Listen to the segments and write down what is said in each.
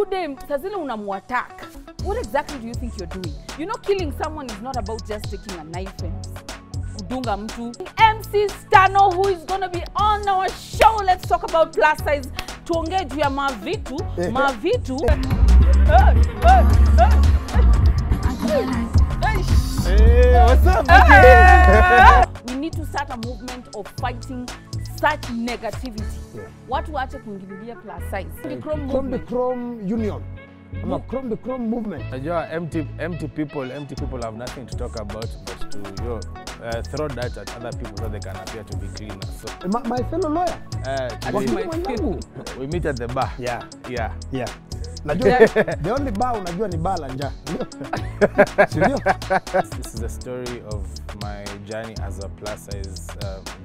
Ude, sazile unamuattack. What exactly do you think you're doing? You know, killing someone is not about just taking a knife and kudunga mtu. MC Stano, who is going to be on our show. Let's talk about plus size. Tuongee juu ya mavitu. Mavitu. Hey, what's up? We need to start a movement of fighting such negativity. Watu waache kuingililia plus size. The Chrome Union. The Chrome movement. Empty people have nothing to talk about but to throw that at other people so they can appear to be cleaner. So my fellow lawyer. We meet at the bar. Yeah. This The only bar unajua ni bar la njaa. This is a story of my journey as a plus size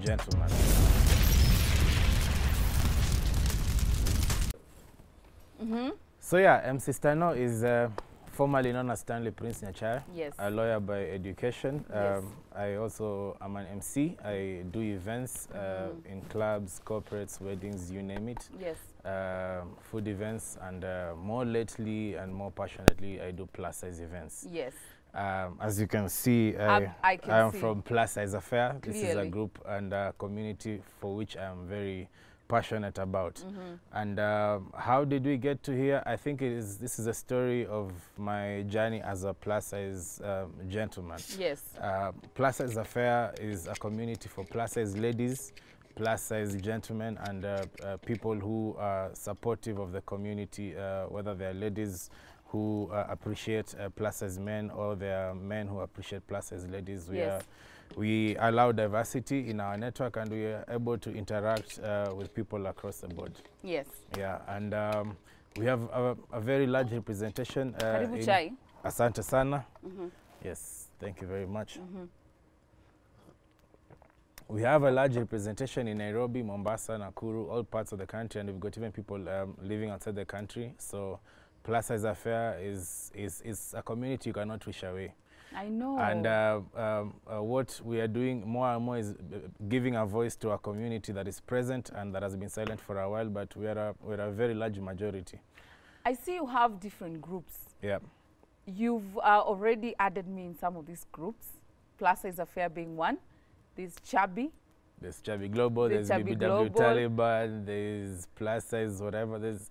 gentleman. So yeah, MC Stano is formerly known as Stanley Prince Nyachaya, a lawyer by education. I also am an MC. I do events in clubs, corporates, weddings, you name it. Food events, and more lately and more passionately, I do plus size events. As you can see, I am from Plus Size Affair. This is a group and a community for which I am very passionate about. And how did we get to here? I think this is a story of my journey as a plus size gentleman. Plus Size Affair is a community for plus size ladies, plus size gentlemen, and people who are supportive of the community, whether they're ladies who appreciate plus size men or they're men who appreciate plus size ladies. We allow diversity in our network, and we are able to interact with people across the board. And we have a very large representation. Asante sana. Yes, thank you very much. We have a large representation in Nairobi, Mombasa, Nakuru, all parts of the country, and we've got even people living outside the country. So Plus Size Affair is a community you cannot wish away. I know. And what we are doing more and more is giving a voice to a community that is present and that has been silent for a while, but we're a very large majority. I see you have different groups. You've already added me in some of these groups, Plus Size Affair being one. There's Chubby. There's Chubby Global, there's BBW Taliban, there's Plus Size, whatever, there's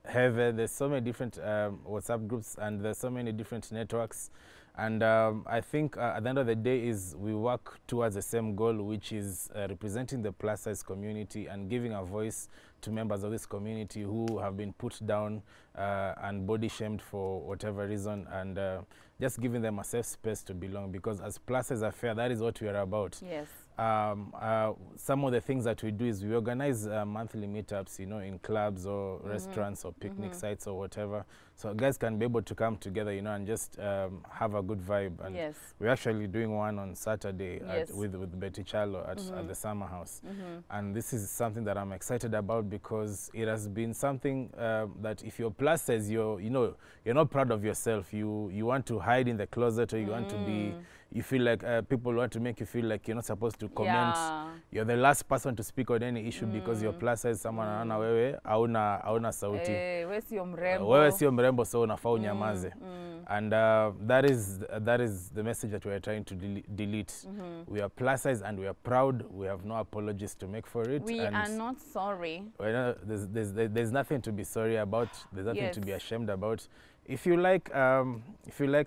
Heaven, there's so many different WhatsApp groups, and there's so many different networks. And I think at the end of the day we work towards the same goal, which is representing the plus size community and giving a voice to members of this community who have been put down and body shamed for whatever reason, and just giving them a safe space to belong, because as Plus Size Affair, that is what we are about. Some of the things that we do is we organize monthly meetups, in clubs or restaurants or picnic sites or whatever, so guys can be able to come together, and just have a good vibe. And we're actually doing one on Saturday with Betty Chalo at the Summer House. And this is something that I'm excited about, because it has been something that if you're plus size, you're not proud of yourself. You want to hide in the closet, or you want to be, you feel like people want to make you feel like you're not supposed to comment. You're the last person to speak on any issue because you're plus size. Someone anaona wewe hauna sauti. Wewe sio mrembo. Wewe sio mrembo, so unafaa unyamaze. And that is the message that we are trying to delete. We are plus size and we are proud. We have no apologies to make for it. We are not sorry. There's nothing to be sorry about. There's nothing to be ashamed about. If you like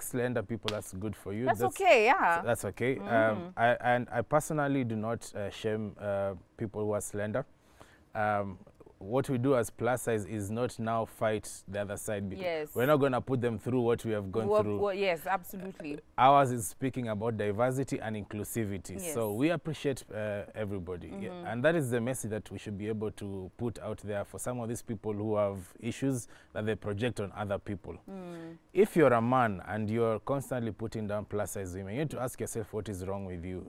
slender people, that's good for you. That's okay, That's okay. I personally do not shame people who are slender. What we do as plus size is not now fight the other side, because we're not going to put them through what we have gone through. Yes, absolutely. Ours is speaking about diversity and inclusivity. So we appreciate everybody. And that is the message that we should be able to put out there for some of these people who have issues that they project on other people. If you're a man and you're constantly putting down plus size women, you need to ask yourself what is wrong with you.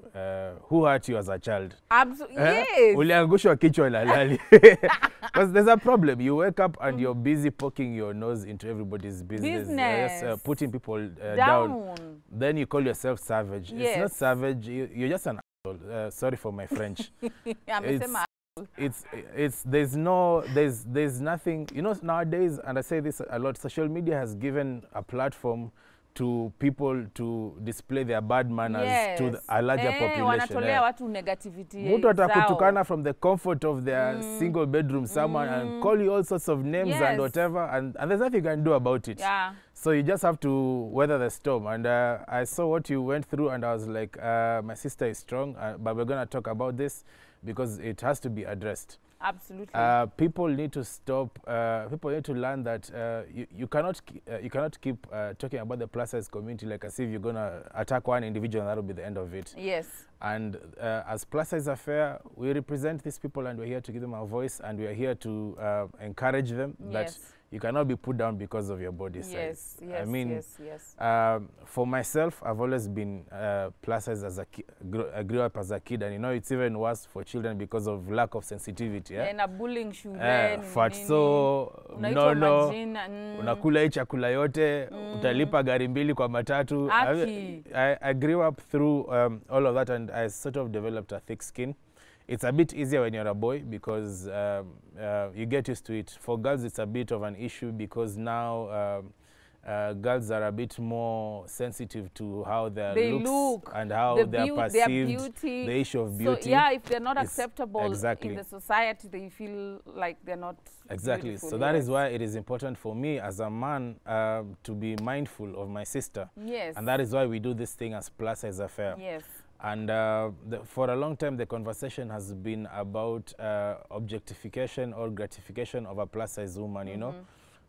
Who hurt you as a child? Absolutely. Yes. Uliangushwa kichwa ilalali. Because there's a problem. You wake up and you're busy poking your nose into everybody's business. Putting people down. Then you call yourself savage. It's not savage. You're just an asshole. Sorry for my French. there's nothing, you know, nowadays, and I say this a lot, social media has given a platform to people to display their bad manners to a larger population. Wanatolea watu negativity. Mtu atakutukana from the comfort of their single bedroom someone and call you all sorts of names and whatever, and there's nothing you can do about it. Yeah. So you just have to weather the storm. And I saw what you went through, and I was like, my sister is strong, but we're going to talk about this because it has to be addressed. Absolutely. People need to stop. People need to learn that you cannot keep talking about the plus size community like as if you're gonna attack one individual and that'll be the end of it. Yes. And as Plus Size Affair, we represent these people, and we're here to give them a voice, and we're here to encourage them that you cannot be put down because of your body size. Yes, I mean, yes. for myself, I've always been plus size as a kid. I grew up as a kid, and you know, it's even worse for children because of lack of sensitivity. Yeah, na bullying shule. Fatso, nono, unakula hii chakula yote, utalipa gari mbili kwa matatu. I grew up through all of that, and I sort of developed a thick skin. It's a bit easier when you're a boy because you get used to it. For girls, it's a bit of an issue because now girls are a bit more sensitive to how their looks and how they are perceived, the issue of beauty. So, yeah, if they're not acceptable in the society, they feel like they're not beautiful. So that is why it is important for me as a man to be mindful of my sister. Yes. And that is why we do this thing as Plus Size Affair. Yes. And for a long time, the conversation has been about objectification or gratification of a plus-size woman, you know.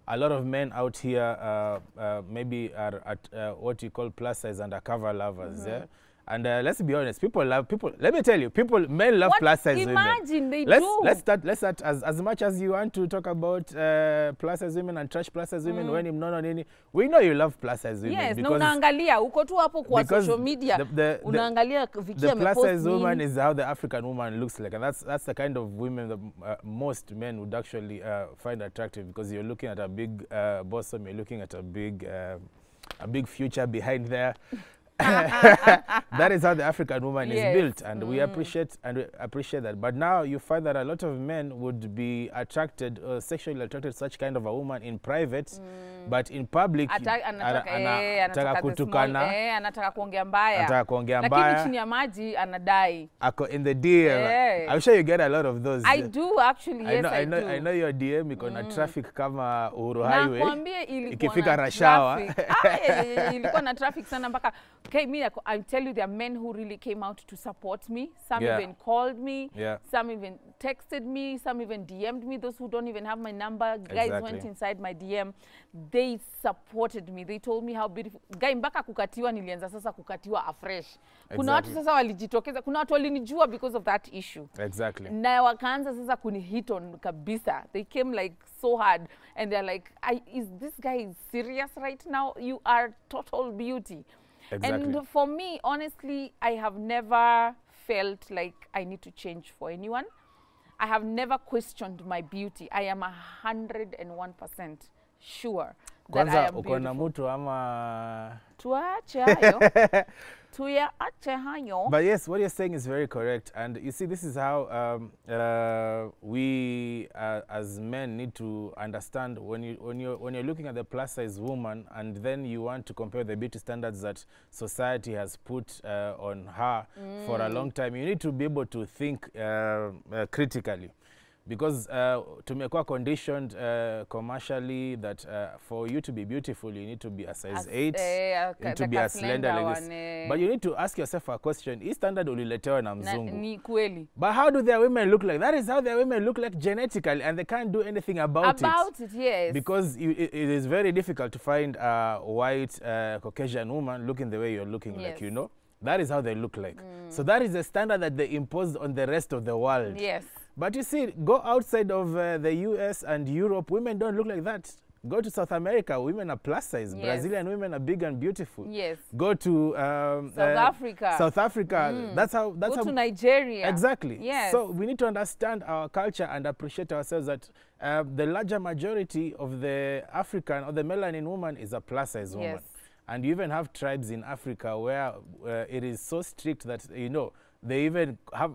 A lot of men out here maybe are at what you call plus-size undercover lovers, yeah? And let's be honest, let me tell you, men love plus-size women. Imagine they do. Let's start as much as you want to talk about plus-size women and trash plus-size women, when we know you love plus-size women. Yes, na unaangalia, uko tu hapo kwa social media, unaangalia vikia the plus-size woman is how the African woman looks like, and that's the kind of women that most men would actually find attractive, because you're looking at a big bosom, you're looking at a big future behind there. That is how the African woman is built, and we appreciate that. But now you find that a lot of men would be attracted, sexually attracted to such kind of a woman in private, but in public anataka kutukana, anataka kuongea mbaya, lakini chini ya maji anadai. In the DM, I'm sure you get a lot of those. I do actually, yes, I do. I know your DM iko na traffic kama Uhuru Highway. Nakwambia ikifika rush hour. Ilikuwa na traffic sana mpaka. Okay, I tell you, there are men who really came out to support me. Some even called me. Some even texted me. Some even DM'd me. Those who don't even have my number, guys went inside my DM. They supported me. They told me how beautiful. Guy, mpaka kukatiwa nilianza sasa kukatiwa afresh. Kuna watu sasa walijitokeza. Kuna watu walinijua because of that issue. Exactly. Na wakaanza sasa kunihit on kabisa. They came like so hard, and they're like, is this guy serious right now? You are total beauty. Exactly. And for me, honestly, I have never felt like I need to change for anyone. I have never questioned my beauty. I am 101% sure that I am beautiful. Uko na mtu ama tuache hayo. But yes, what you're saying is very correct, and you see, this is how we as men need to understand when you're looking at the plus size woman, and then you want to compare the beauty standards that society has put on her for a long time. You need to be able to think critically. Because tumekuwa conditioned commercially that for you to be beautiful, you need to be a size 8, you need to be a slender like this. But you need to ask yourself a question, is standard uliletewa na mzungu? Ni kweli. But how do their women look like? That is how their women look like genetically, and they can't do anything about it. About it, yes. Because it is very difficult to find a white Caucasian woman looking the way you're looking, like, you know? That is how they look like. So that is the standard that they imposed on the rest of the world. Yes. But you see, go outside of the US and Europe, women don't look like that. Go to South America, women are plus size. Yes. Brazilian women are big and beautiful. Yes. Go to South Africa. That's how. Go to Nigeria. Exactly. Yes. So we need to understand our culture and appreciate ourselves that the larger majority of the African or the melanin woman is a plus size woman. Yes. And you even have tribes in Africa where it is so strict that, you know, They even have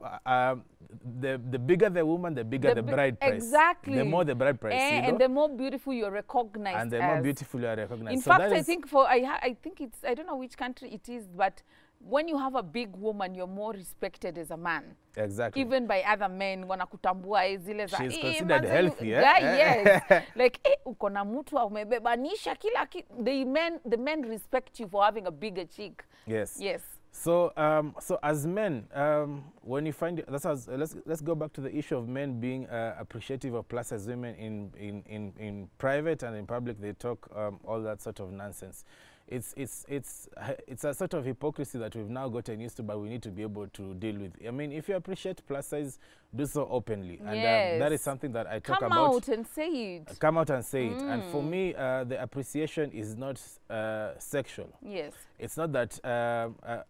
the bigger the woman, the bigger the bride price. Exactly. The more the bride price. You know? And the more beautiful you're recognized. And the more beautiful you are recognized. In fact, I think I think it's, I don't know which country it is, but when you have a big woman, you're more respected as a man. Exactly. Even by other men, wanakutambua zile za. She's considered healthy, Yes. Like, uko na mtu umebebanisha kila the men respect you for having a bigger cheek. Yes. Yes. So, so as men, when you find let's go back to the issue of men being appreciative of plus size women in private and in public. They talk all that sort of nonsense. It's a sort of hypocrisy that we've now gotten used to, but we need to be able to deal with. I mean, if you appreciate plus size, do so openly, and that is something that I talk about. Come out and say it. Come out and say it. And for me, the appreciation is not sexual. Yes. It's not that.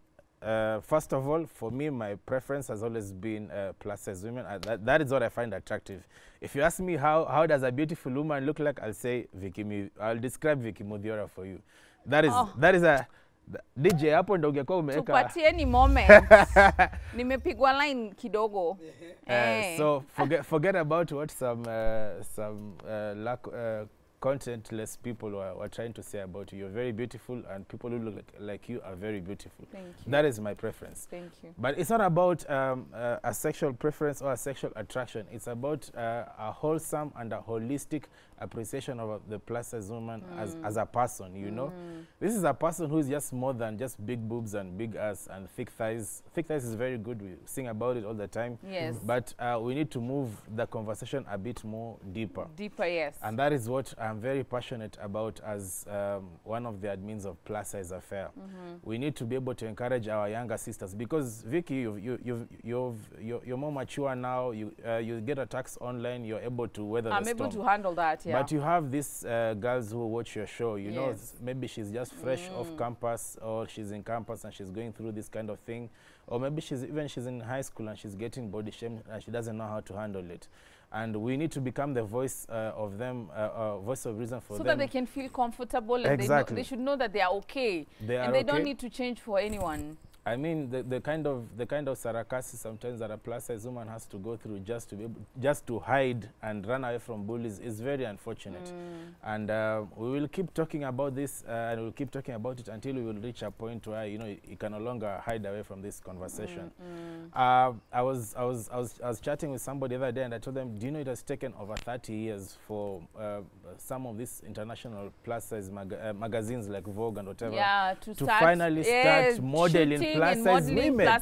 First of all, for me, my preference has always been plus size women. That is what I find attractive. If you ask me how does a beautiful woman look like, I'll say I'll describe Vicky Mudhiora for you. That is a DJ hapo ndo ungekuwa umeweka. Tupatie any moment. Nimepigwa line kidogo. So forget about what some contentless people were trying to say about you. You're very beautiful, and people who look like you are very beautiful. Thank you. That is my preference. Thank you. But it's not about a sexual preference or a sexual attraction. It's about a wholesome and a holistic appreciation of the plus size woman as a person, you know. This is a person who's just more than just big boobs and big ass and thick thighs. Thick thighs is very good. We sing about it all the time. Yes. But we need to move the conversation a bit more deeper. Deeper, yes. And that is what I'm very passionate about as one of the admins of Plus Size Affair. We need to be able to encourage our younger sisters, because Vicky, you're more mature now. You get attacks online. You're able to weather the storm. I'm able to handle that. Yeah. But you have these girls who watch your show. You know, maybe she's just fresh off campus, or she's in campus and she's going through this kind of thing, or maybe she's in high school and she's getting body shamed and she doesn't know how to handle it. And we need to become the voice of them, voice of reason for them. So that they can feel comfortable, and they should know that they are okay. They don't need to change for anyone. I mean, the kind of sarcasm sometimes that a plus size woman has to go through just to be able, just to hide and run away from bullies is very unfortunate. And we will keep talking about this, and we'll keep talking about it until we will reach a point where, you know, you can no longer hide away from this conversation. I was chatting with somebody the other day, and I told them, do you know it has taken over 30 years for some of these international plus size magazines like Vogue and whatever to finally start modeling plus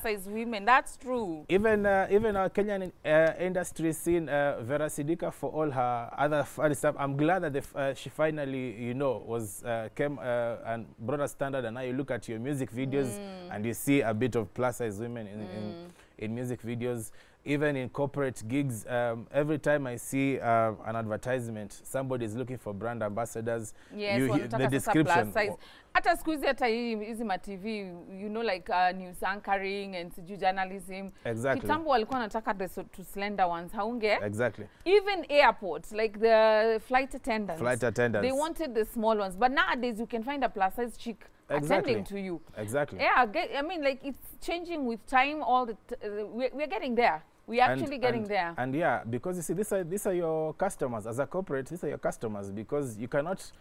size women. That's true. Even our Kenyan industry scene, Vera Sidika, for all her other funny stuff, I'm glad that she finally, you know, came and brought a standard. And now you look at your music videos and you see a bit of plus size women in music videos. Even in corporate gigs, every time I see an advertisement, somebody is looking for brand ambassadors. Yes, the description. Hata siku hizi hata hizi ma TV, you know, like news anchoring and journalism. Exactly. Kitambo walikuwa nataka to slender ones, haunge. Exactly. Even airports, like the flight attendants. They wanted the small ones, but nowadays you can find a plus size chick attending to you. Exactly. Yeah, I mean, like, it's changing with time. We're getting there. We're actually getting there. And yeah, because you see, these are your customers. As a corporate, these are your customers, because you cannot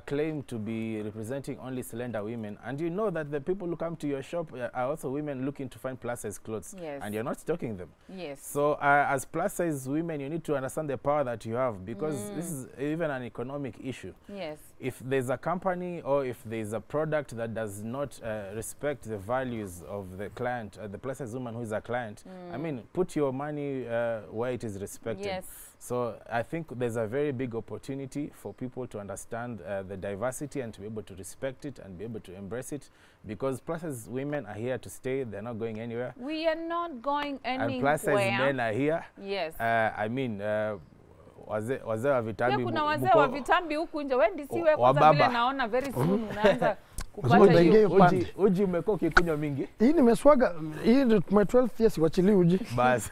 claim to be representing only slender women, and you know that the people who come to your shop are also women looking to find plus size clothes, and you're not stocking them. Yes. So as plus size women, you need to understand the power that you have, because this is even an economic issue. Yes. If there's a company or if there's a product that does not respect the values of the client, the plus size woman who is a client, I mean, put your money where it is respected. Yes. So I think there's a very big opportunity for people to understand the diversity and to be able to respect it and be able to embrace it, because plus size women are here to stay. They're not going anywhere. We are not going anywhere. And plus size men are here. Yes. I mean, wazee wa vitambi. Pia kuna wazee wa vitambi huku nje. Wewe ndisiwe kwa sababu naona very soon unaanza kupata hiyo. Uji umekuwa ukikunywa mingi? Hii nimeswaga, hii my 12th years wachili uji. Bas.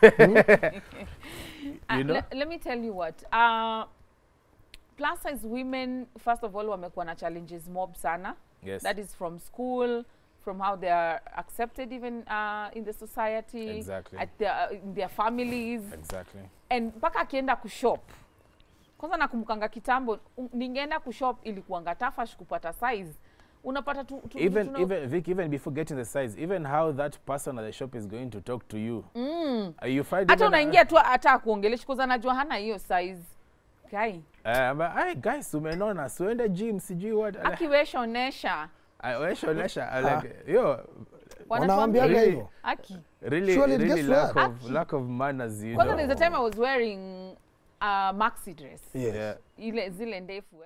You know? Let me tell you what. Plus size women, first of all, wamekuwa na challenges mob sana. Yes. That is from school, from how they are accepted even in the society. Exactly. At in their families. Exactly. And mpaka akienda kushop. Kwanza nakumukanga kitambo, ningeenda kushop ilikuanga tafash kupata size. Unapata even before getting the size, even how that person at the shop is going to talk to you. You find hata unaingia tu hata kuongelesha kwanza najua hana hiyo size. Guy. But hey guys, umenona, suende gym, sijui what. Akiwesha onesha. Onesha, like, yo. Wanaambia hivyo. Aki. Really lack of manners, you know. Kwanza there's a time I was wearing maxi dress. Yeah. Ile zile ndefu